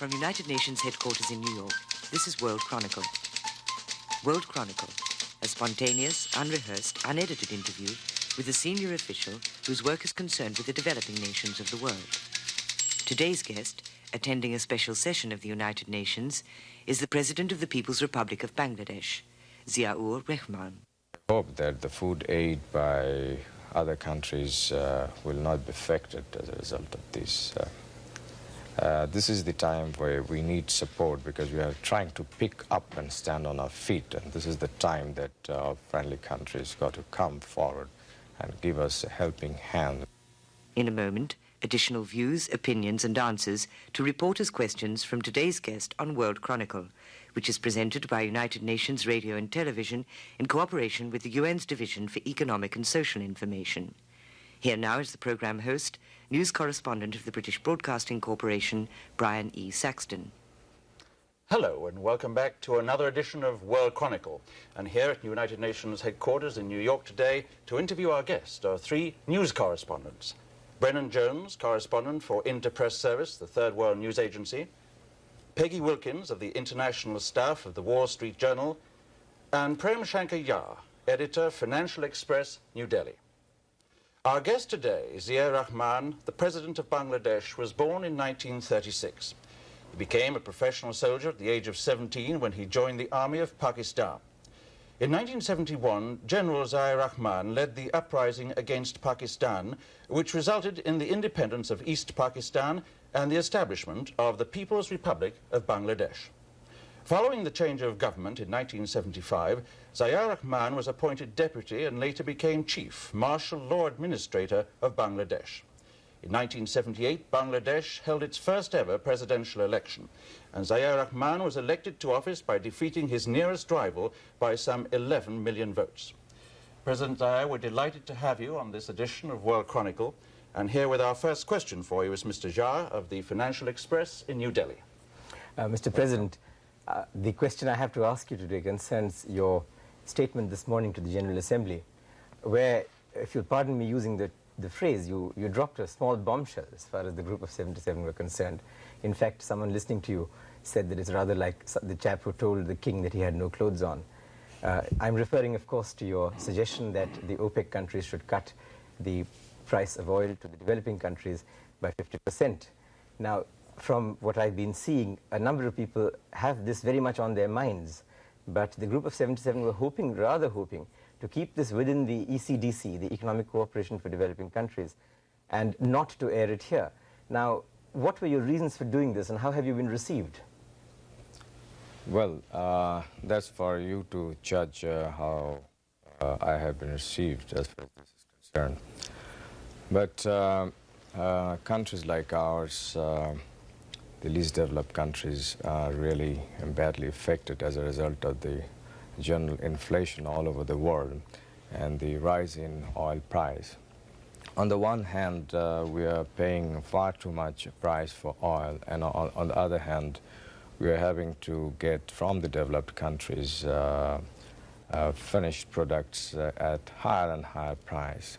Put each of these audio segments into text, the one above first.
From United Nations headquarters in New York, this is World Chronicle. World Chronicle, a spontaneous, unrehearsed, unedited interview with a senior official whose work is concerned with the developing nations of the world. Today's guest, attending a special session of the United Nations, is the President of the People's Republic of Bangladesh, Ziaur Rahman. I hope that the food aid by other countries will not be affected as a result of this. This is the time where we need support because we are trying to pick up and stand on our feet, and this is the time that our friendly countries got to come forward and give us a helping hand. In a moment, additional views, opinions and answers to reporters' questions from today's guest on World Chronicle, which is presented by United Nations Radio and Television in cooperation with the UN's Division for Economic and Social Information. Here now is the programme host, news correspondent of the British Broadcasting Corporation, Brian E. Saxton. Hello and welcome back to another edition of World Chronicle. And here at United Nations headquarters in New York today to interview our guest are three news correspondents. Brennan Jones, correspondent for Interpress Service, the Third World News Agency, Peggy Wilkins of the International Staff of the Wall Street Journal, and Prem Shankar Yar, editor, Financial Express, New Delhi. Our guest today, Ziaur Rahman, the President of Bangladesh, was born in 1936. He became a professional soldier at the age of 17 when he joined the army of Pakistan. In 1971, General Ziaur Rahman led the uprising against Pakistan, which resulted in the independence of East Pakistan and the establishment of the People's Republic of Bangladesh. Following the change of government in 1975, Ziaur Rahman was appointed deputy and later became chief martial law administrator of Bangladesh. In 1978, Bangladesh held its first ever presidential election, and Ziaur Rahman was elected to office by defeating his nearest rival by some 11 million votes. President Ziaur, we're delighted to have you on this edition of World Chronicle, and here with our first question for you is Mr. Yar of the Financial Express in New Delhi. Mr. President, the question I have to ask you today concerns your statement this morning to the General Assembly, where, if you'll pardon me using the phrase, you dropped a small bombshell as far as the Group of 77 were concerned. In fact, someone listening to you said that it's rather like the chap who told the king that he had no clothes on. I'm referring, of course, to your suggestion that the OPEC countries should cut the price of oil to the developing countries by 50%. Now, from what I've been seeing, a number of people have this very much on their minds, but the Group of 77 were rather hoping, to keep this within the ECDC, the Economic Cooperation for Developing Countries, and not to air it here. Now, what were your reasons for doing this, and how have you been received? Well, that's for you to judge how I have been received as far as this is concerned. But countries like ours, the least developed countries, are really badly affected as a result of the general inflation all over the world and the rise in oil price. On the one hand, we are paying far too much price for oil, and on the other hand, we are having to get from the developed countries finished products at higher and higher price.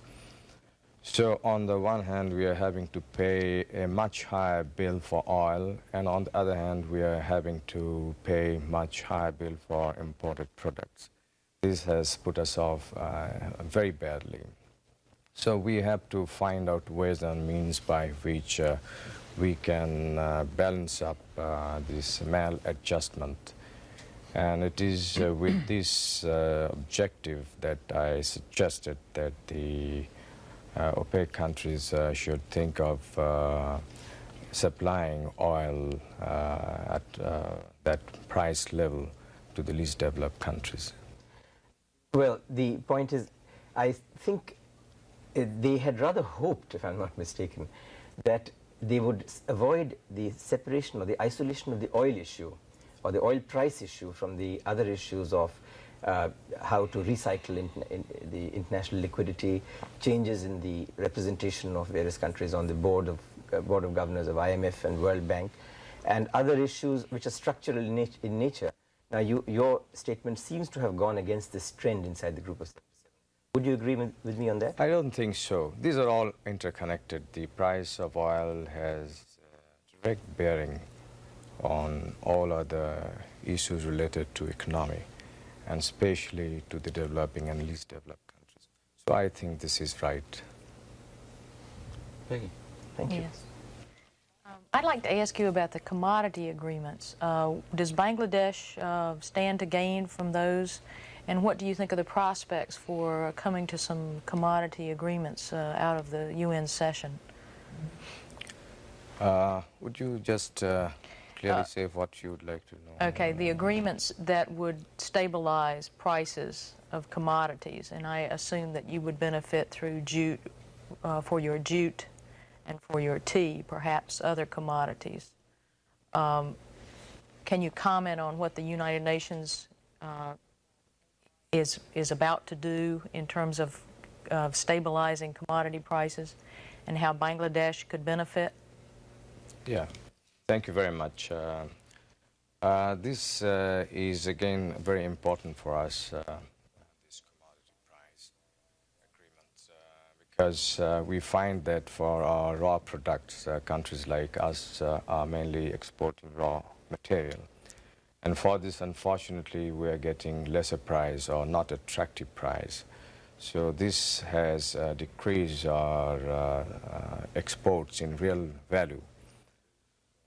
So on the one hand, we are having to pay a much higher bill for oil, and on the other hand, we are having to pay much higher bill for imported products. This has put us off very badly. So we have to find out ways and means by which we can balance up this maladjustment. And it is with this objective that I suggested that the OPEC countries should think of supplying oil at that price level to the least developed countries. Well, the point is, I think they had rather hoped, if I'm not mistaken, that they would avoid the separation or the isolation of the oil issue or the oil price issue from the other issues of how to recycle in the international liquidity, changes in the representation of various countries on the board of governors of IMF and World Bank, and other issues which are structural in nature. Now, your statement seems to have gone against this trend inside the Group of 77. Would you agree with me on that? I don't think so. These are all interconnected. The price of oil has direct bearing on all other issues related to economy, and especially to the developing and least developed countries. So I think this is right. Peggy. Thank you. Yes. I'd like to ask you about the commodity agreements. Does Bangladesh stand to gain from those? And what do you think of the prospects for coming to some commodity agreements out of the UN session? Would you just clearly say what you would like to know? Okay, the agreements that would stabilize prices of commodities, and I assume that you would benefit through jute, for your jute and for your tea, perhaps other commodities. Can you comment on what the United Nations is about to do in terms of stabilizing commodity prices and how Bangladesh could benefit? Yeah, thank you very much. This is again very important for us, this commodity price agreement, because we find that for our raw products, countries like us are mainly exporting raw material. And for this, unfortunately, we are getting lesser price or not attractive price. So this has decreased our exports in real value.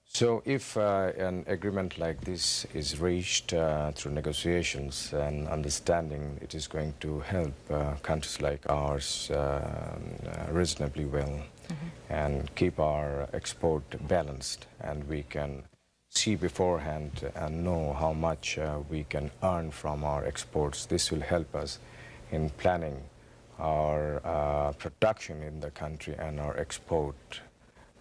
So if an agreement like this is reached through negotiations and understanding, it is going to help countries like ours reasonably well and keep our export balanced, and we can see beforehand and know how much we can earn from our exports. This will help us in planning our production in the country and our export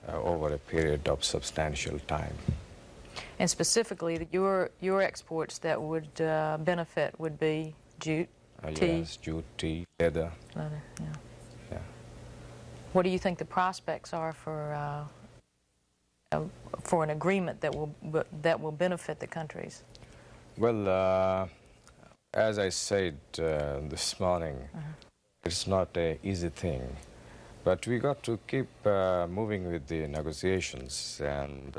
over a period of substantial time. And specifically, your exports that would benefit would be jute, tea? Yes, jute, tea, leather. Leather, yeah. Yeah. What do you think the prospects are for an agreement that will benefit the countries? Well, as I said this morning, it's not an easy thing. But we got to keep moving with the negotiations and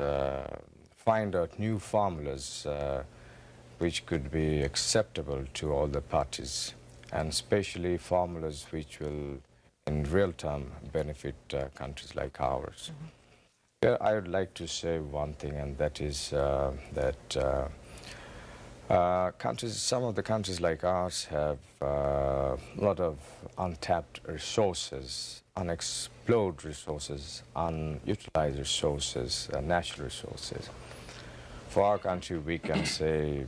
find out new formulas which could be acceptable to all the parties, and especially formulas which will, in real time, benefit countries like ours. Here, I would like to say one thing, and that is that some of the countries like ours have a lot of untapped resources, unexplored resources, unutilized resources, natural resources. For our country, we can say,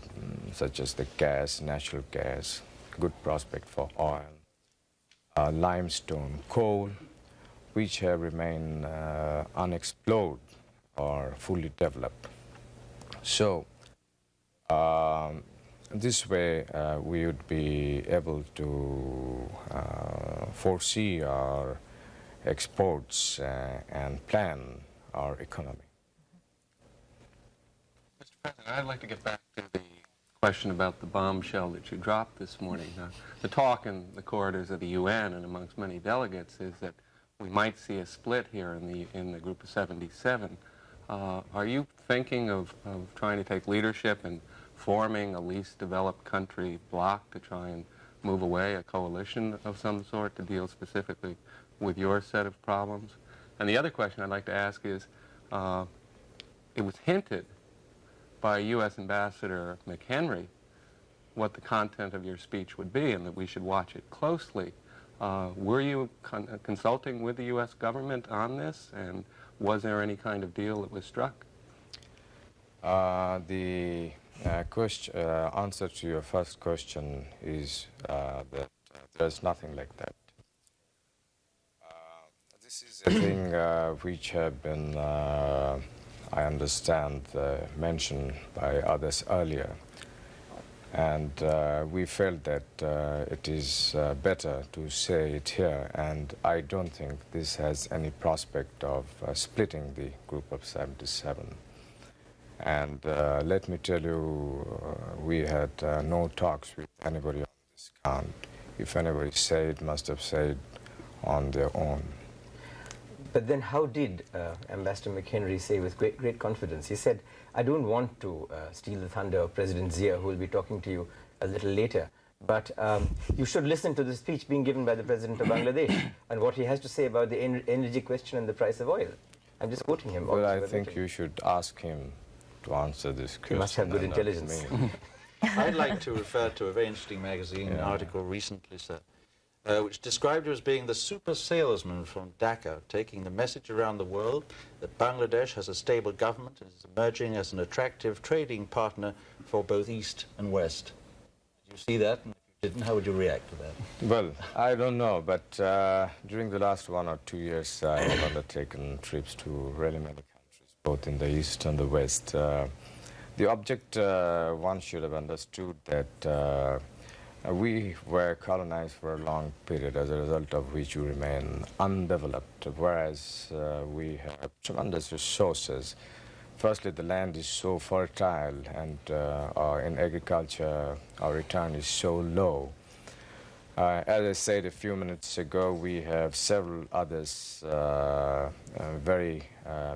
such as the gas, natural gas, good prospect for oil, limestone, coal, which have remained unexplored or fully developed. So, this way, we would be able to foresee our exports and plan our economy. Mr. President, I'd like to get back to the question about the bombshell that you dropped this morning. The talk in the corridors of the UN and amongst many delegates is that we might see a split here in the group of 77. Are you thinking of trying to take leadership and forming a least developed country bloc to try and move away, a coalition of some sort to deal specifically with your set of problems? And the other question I'd like to ask is, it was hinted by U.S. Ambassador McHenry what the content of your speech would be and that we should watch it closely. Were you consulting with the U.S. government on this, and was there any kind of deal that was struck? The answer to your first question is that there's nothing like that. This is a thing which have been, I understand, mentioned by others earlier. And we felt that it is better to say it here, and I don't think this has any prospect of splitting the group of 77. And let me tell you, we had no talks with anybody on this count. If anybody said, must have said on their own. But then how did Ambassador McHenry say with great confidence? He said, I don't want to steal the thunder of President Zia, who will be talking to you a little later, but you should listen to the speech being given by the President of Bangladesh and what he has to say about the energy question and the price of oil. I'm just quoting him. Well, I think you should ask him to answer this question. He must have good intelligence. I'd like to refer to a very interesting magazine article recently, sir, which described you as being the super salesman from Dhaka, taking the message around the world that Bangladesh has a stable government and is emerging as an attractive trading partner for both East and West. Did you see that? And if you didn't, how would you react to that? Well, I don't know, but during the last 1 or 2 years, I have undertaken trips to really many countries, both in the East and the West. The object, one should have understood that we were colonized for a long period, as a result of which we remain undeveloped, whereas we have tremendous resources. Firstly, the land is so fertile, and in agriculture, our return is so low. As I said a few minutes ago, we have several others very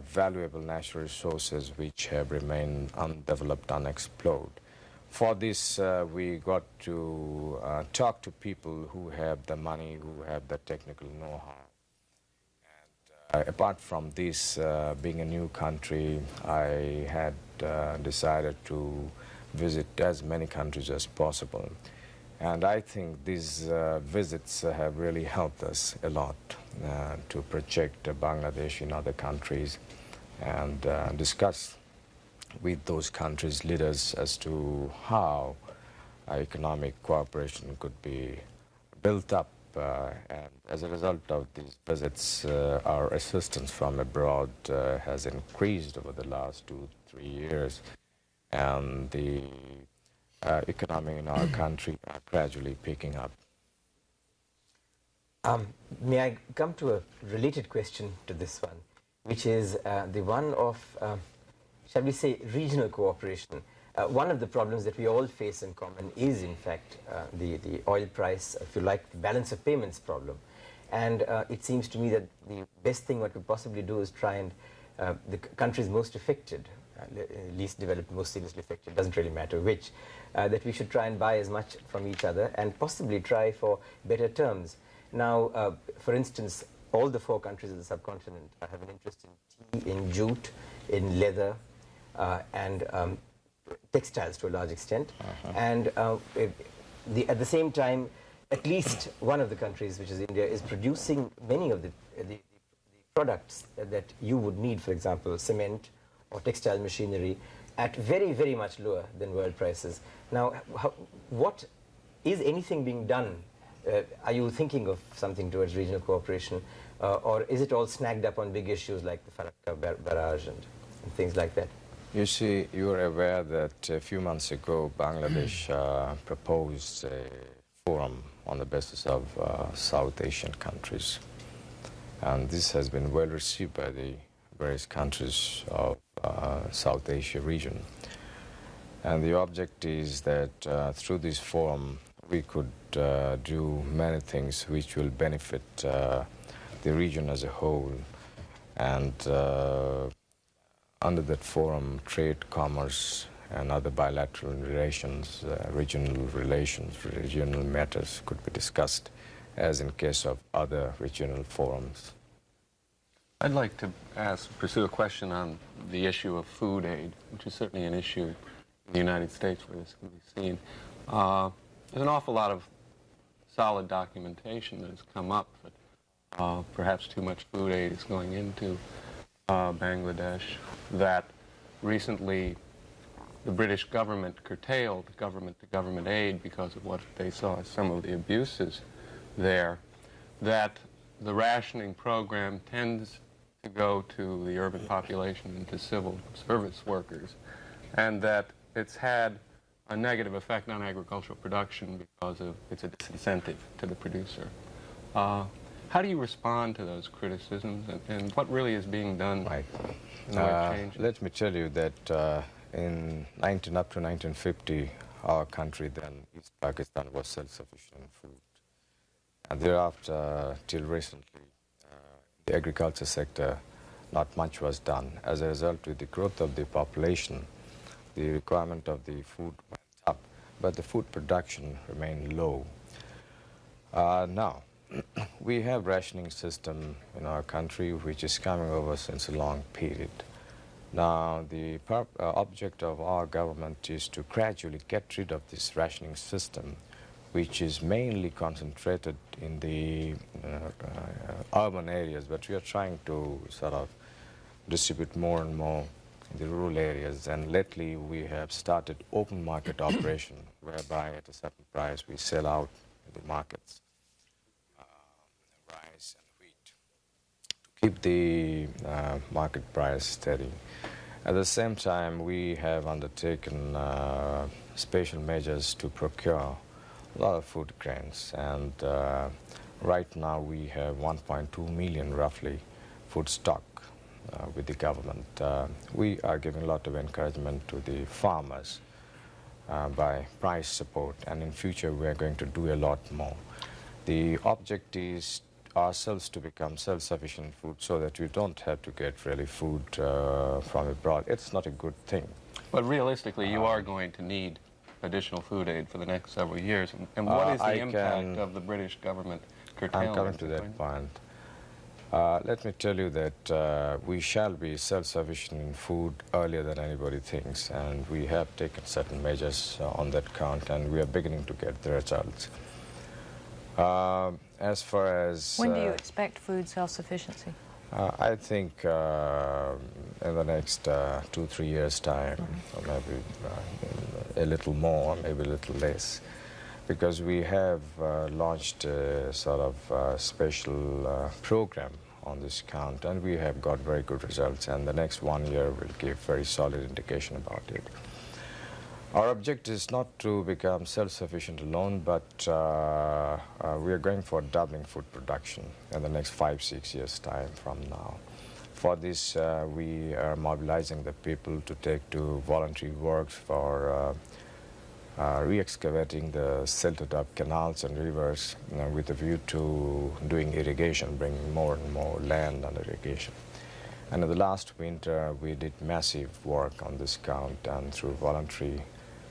valuable natural resources which have remained undeveloped, unexplored. For this, we got to talk to people who have the money, who have the technical know-how. And apart from this, being a new country, I had decided to visit as many countries as possible. And I think these visits have really helped us a lot to project Bangladesh in other countries and discuss with those countries' leaders as to how economic cooperation could be built up. And as a result of these visits, our assistance from abroad has increased over the last 2-3 years. And the economy in our country are gradually picking up. May I come to a related question to this one, which is the one of, shall we say, regional cooperation. One of the problems that we all face in common is, in fact, the oil price, if you like, the balance of payments problem. And it seems to me that the best thing what we possibly do is try and, the countries most affected, least developed, most seriously affected, doesn't really matter which, that we should try and buy as much from each other and possibly try for better terms. Now, for instance, all the 4 countries of the subcontinent have an interest in tea, in jute, in leather, and textiles to a large extent. And at the same time, at least one of the countries, which is India, is producing many of the products that you would need, for example, cement or textile machinery, at very, very much lower than world prices. Now, what is anything being done? Are you thinking of something towards regional cooperation, or is it all snagged up on big issues like the Farakka barrage and things like that? You see, you're aware that a few months ago, Bangladesh proposed a forum on the basis of South Asian countries. And this has been well received by the various countries of South Asia region. And the object is that through this forum, we could do many things which will benefit the region as a whole. And under that forum, trade, commerce, and other bilateral relations, regional matters could be discussed, as in case of other regional forums. I'd like to pursue a question on the issue of food aid, which is certainly an issue in the United States where this can be seen. There's an awful lot of solid documentation that has come up that perhaps too much food aid is going into Bangladesh, that recently the British government curtailed government-to-government aid because of what they saw as some of the abuses there, that the rationing program tends to go to the urban population and to civil service workers, and that it's had a negative effect on agricultural production because of it's a disincentive to the producer. How do you respond to those criticisms, and what really is being done? Right. Change? Let me tell you that up to 1950, our country then, East Pakistan, was self-sufficient in food. And thereafter, till recently, the the agriculture sector, not much was done. As a result, with the growth of the population, the requirement of the food went up, but the food production remained low. Now, we have rationing system in our country which is coming over since a long period. Now, the object of our government is to gradually get rid of this rationing system, which is mainly concentrated in the urban areas, but we are trying to sort of distribute more and more in the rural areas. And lately we have started open market operation, whereby at a certain price we sell out in the markets rice and wheat to keep the market price steady. At the same time, we have undertaken special measures to procure a lot of food grains, and right now we have 1.2 million roughly food stock with the government. We are giving a lot of encouragement to the farmers by price support, and in future we are going to do a lot more. The object is ourselves to become self-sufficient in food so that we don't have to get really food from abroad. It's not a good thing. But realistically, you are going to need additional food aid for the next several years. And what is the impact of the British government curtailment? I'm coming to that point. Let me tell you that we shall be self-sufficient in food earlier than anybody thinks, and we have taken certain measures on that count, and we are beginning to get the results. As far as... When do you expect food self-sufficiency? I think in the next 2-3 years' time, or maybe a little more, maybe a little less, because we have launched a sort of special program on this count, and we have got very good results, and the next 1 year will give very solid indication about it. Our objective is not to become self-sufficient alone, but we are going for doubling food production in the next 5-6 years' time from now. For this, we are mobilizing the people to take to voluntary works for re-excavating the silted up canals and rivers with a view to doing irrigation, bringing more and more land under irrigation. And in the last winter, we did massive work on this count, and through voluntary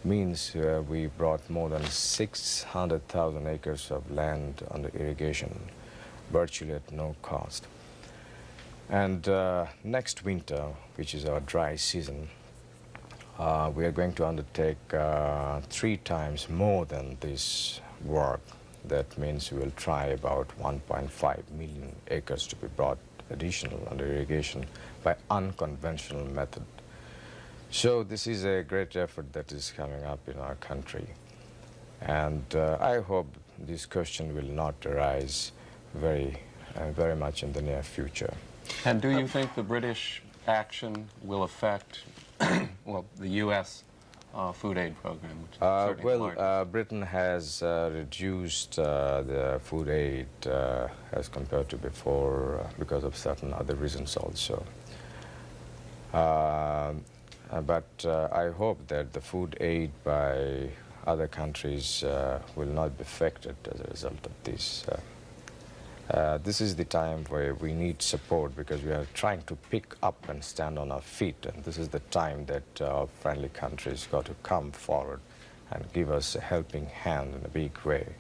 means we brought more than 600,000 acres of land under irrigation, virtually at no cost. And next winter, which is our dry season, we are going to undertake 3 times more than this work. That means we will try about 1.5 million acres to be brought additional under irrigation by unconventional method. So this is a great effort that is coming up in our country, and I hope this question will not arise very much in the near future. And do you think the British action will affect well, the U.S. food aid program? Which is certainly Britain has reduced the food aid as compared to before because of certain other reasons also. But I hope that the food aid by other countries will not be affected as a result of this. This is the time where we need support, because we are trying to pick up and stand on our feet, and this is the time that our friendly countries got to come forward and give us a helping hand in a big way.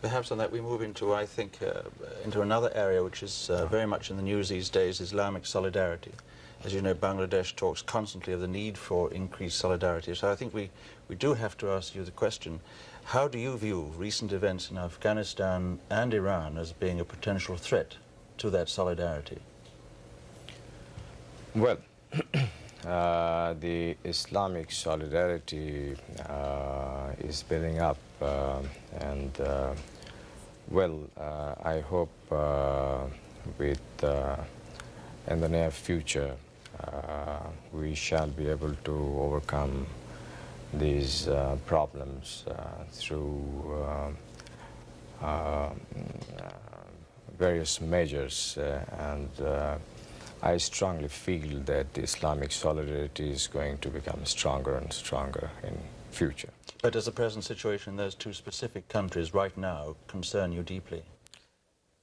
Perhaps on that we move into, I think, into another area which is very much in the news these days, Islamic solidarity. As you know, Bangladesh talks constantly of the need for increased solidarity. So I think we do have to ask you the question, how do you view recent events in Afghanistan and Iran as being a potential threat to that solidarity? Well, the Islamic solidarity is building up, and I hope in the near future we shall be able to overcome these problems through various measures, and I strongly feel that the Islamic solidarity is going to become stronger and stronger in future. But does the present situation in those 2 specific countries right now concern you deeply?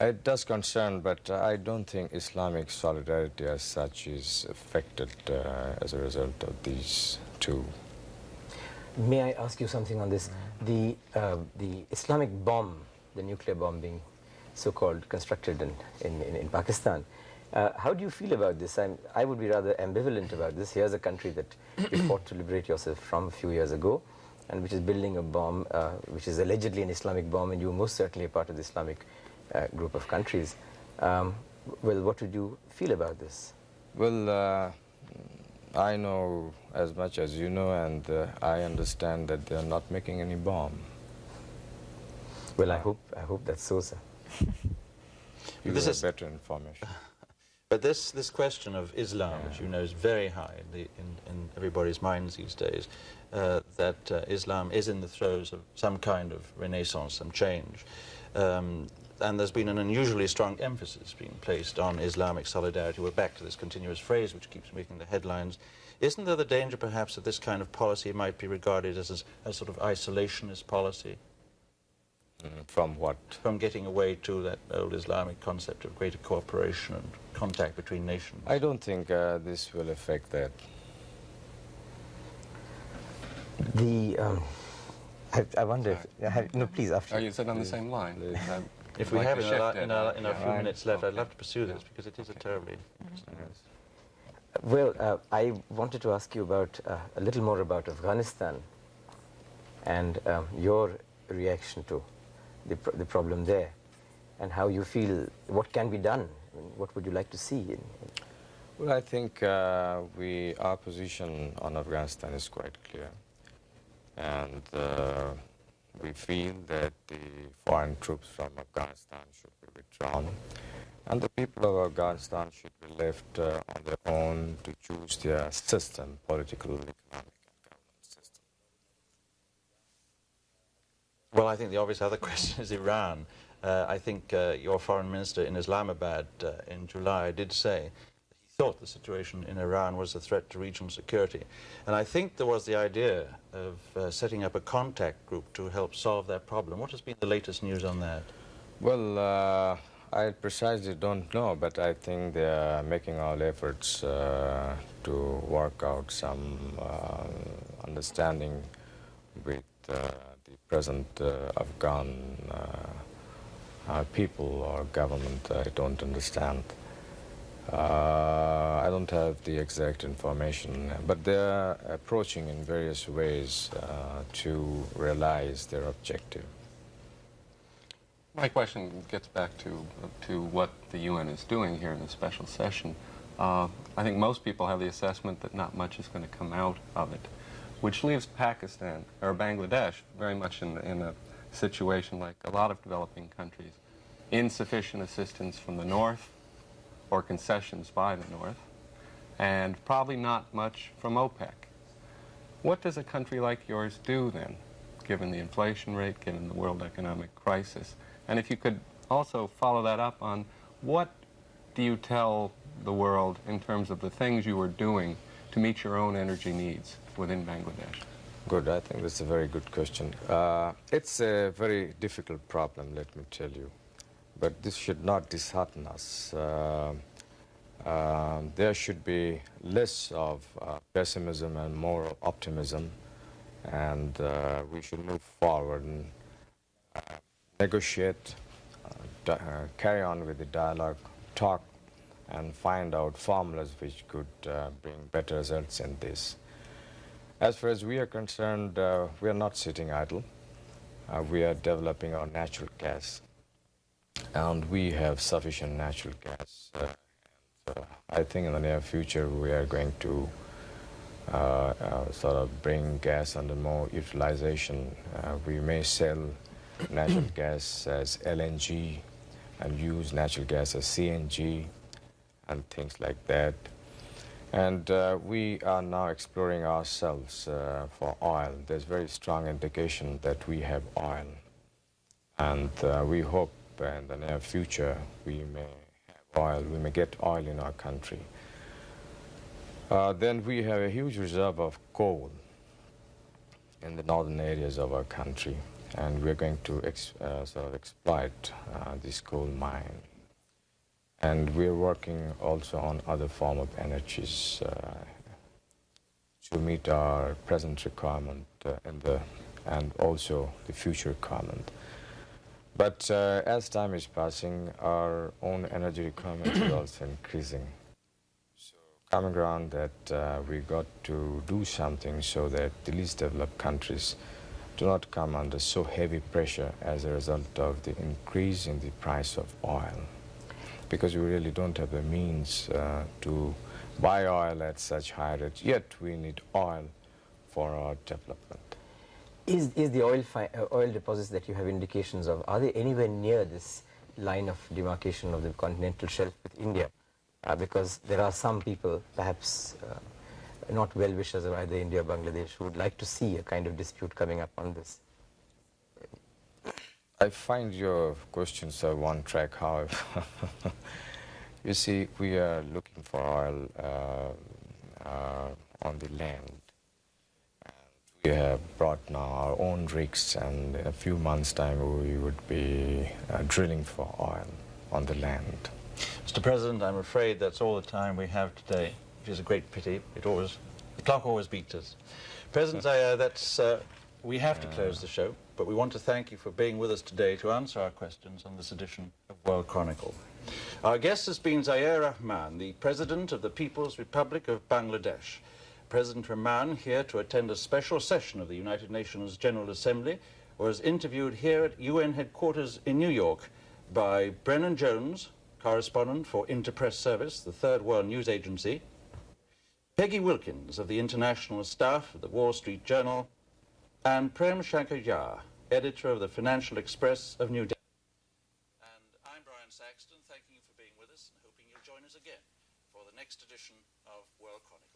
It does concern, but I don't think Islamic solidarity as such is affected as a result of these two. May I ask you something on this? The Islamic bomb, the nuclear bomb being so-called constructed in Pakistan, how do you feel about this? I would be rather ambivalent about this. Here's a country that you fought to liberate yourself from a few years ago, and which is building a bomb, which is allegedly an Islamic bomb, and you are most certainly a part of the Islamic group of countries. Well, what would you feel about this? Well, I know as much as you know, and I understand that they're not making any bomb. Well, I hope that's so, sir. You have better information. But this question of Islam, which you know is very high in everybody's minds these days, that Islam is in the throes of some kind of renaissance, some change. And there's been an unusually strong emphasis being placed on Islamic solidarity. We're back to this continuous phrase which keeps making the headlines. Isn't there the danger, perhaps, that this kind of policy might be regarded as a sort of isolationist policy? From what? From getting away to that old Islamic concept of greater cooperation and contact between nations. I don't think this will affect that. I wonder if... no, please, after. Are you sit on the same line? If we have in our few minutes left, I'd love to pursue this, because it is a terribly interesting case. Well, I wanted to ask you about a little more about Afghanistan and your reaction to the problem there, and how you feel, what can be done, I mean, what would you like to see? Well, I think our position on Afghanistan is quite clear, and we feel that the foreign troops from Afghanistan should be withdrawn, and the people of Afghanistan should be left on their own to choose their system, political, economic, and government system. Well, I think the obvious other question is Iran. I think your foreign minister in Islamabad in July did say that he thought the situation in Iran was a threat to regional security. And I think there was the idea of setting up a contact group to help solve that problem. What has been the latest news on that? Well, I precisely don't know, but I think they are making all efforts to work out some understanding with the present Afghan people or government. I don't understand. I don't have the exact information, but they are approaching in various ways to realize their objective. My question gets back to what the UN is doing here in the special session. I think most people have the assessment that not much is going to come out of it, which leaves Pakistan, or Bangladesh, very much in a situation like a lot of developing countries. Insufficient assistance from the North, or concessions by the North, and probably not much from OPEC. What does a country like yours do then, given the inflation rate, given the world economic crisis? And if you could also follow that up on what do you tell the world in terms of the things you are doing to meet your own energy needs within Bangladesh? Good, I think that's a very good question. It's a very difficult problem, let me tell you. But this should not dishearten us. There should be less of pessimism and more of optimism, and we should move forward and negotiate, carry on with the dialogue, talk, and find out formulas which could bring better results in this. As far as we are concerned, we are not sitting idle. We are developing our natural gas, and we have sufficient natural gas. I think in the near future we are going to sort of bring gas under more utilization. We may sell natural gas as LNG and use natural gas as CNG and things like that. And we are now exploring ourselves for oil. There's very strong indication that we have oil. And we hope in the near future we may have oil, we may get oil in our country. Then we have a huge reserve of coal in the northern areas of our country. and we're going to sort of exploit this coal mine. And we're working also on other form of energies to meet our present requirement and also the future requirement. But as time is passing, our own energy requirement is also increasing. So coming around that we got to do something so that the least developed countries do not come under so heavy pressure as a result of the increase in the price of oil. Because we really don't have the means to buy oil at such high rates, yet we need oil for our development. Is the oil deposits that you have indications of, are they anywhere near this line of demarcation of the continental shelf with India? Because there are some people, perhaps not well-wishers of either India or Bangladesh, who would like to see a kind of dispute coming up on this. I find your questions are one track, however. You see, we are looking for oil on the land. And we have brought now our own rigs, and in a few months' time we would be drilling for oil on the land. Mr. President, I'm afraid that's all the time we have today, which is a great pity. The clock always beats us. President Ziaur, we have to close the show, but we want to thank you for being with us today to answer our questions on this edition of World Chronicle. Our guest has been Ziaur Rahman, the President of the People's Republic of Bangladesh. President Rahman, here to attend a special session of the United Nations General Assembly, was interviewed here at UN headquarters in New York by Brennan Jones, correspondent for Interpress Service, the Third World News Agency, Peggy Wilkins of the International Staff of the Wall Street Journal, and Prem Shankar, editor of the Financial Express of New Delhi. And I'm Saxton, thanking you for being with us and hoping you'll join us again for the next edition of World Chronicle.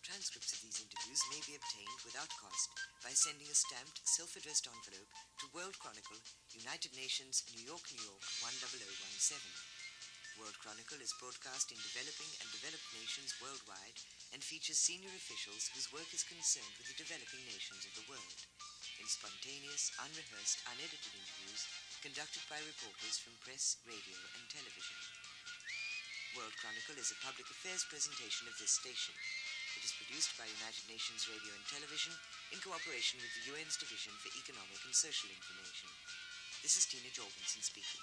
Transcripts of these interviews may be obtained without cost by sending a stamped, self-addressed envelope to World Chronicle, United Nations, New York, New York, 10017. World Chronicle is broadcast in developing and developed nations worldwide and features senior officials whose work is concerned with the developing nations of the world, in spontaneous, unrehearsed, unedited interviews conducted by reporters from press, radio, and television. World Chronicle is a public affairs presentation of this station. It is produced by United Nations Radio and Television in cooperation with the UN's Division for Economic and Social Information. This is Tina Jorgensen speaking.